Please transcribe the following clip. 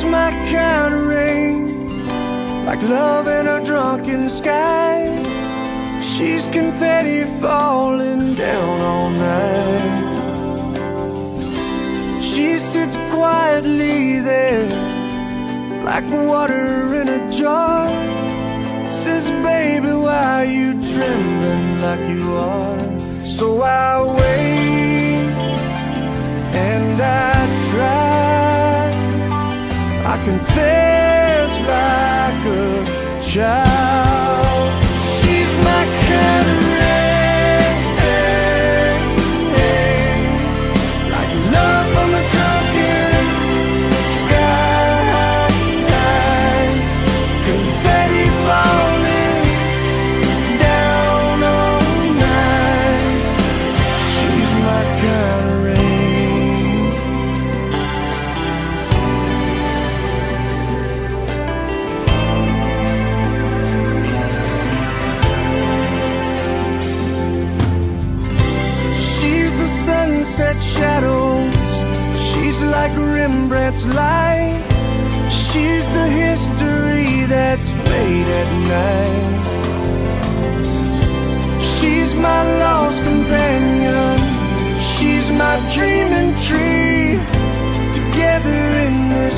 She's my kind of rain, like love in a drunken sky. She's confetti falling down all night. She sits quietly there, like water in a jar. Says, baby, why are you trembling like you are? So I wait and I try, I confess like a child. She's my kind of rain, like love from a drunken sky. Confetti falling down all night. She's my kind of rain. Sunset shadows, she's like Rembrandt's light. She's the history that's made at night. She's my lost companion, she's my dreaming tree. Together in this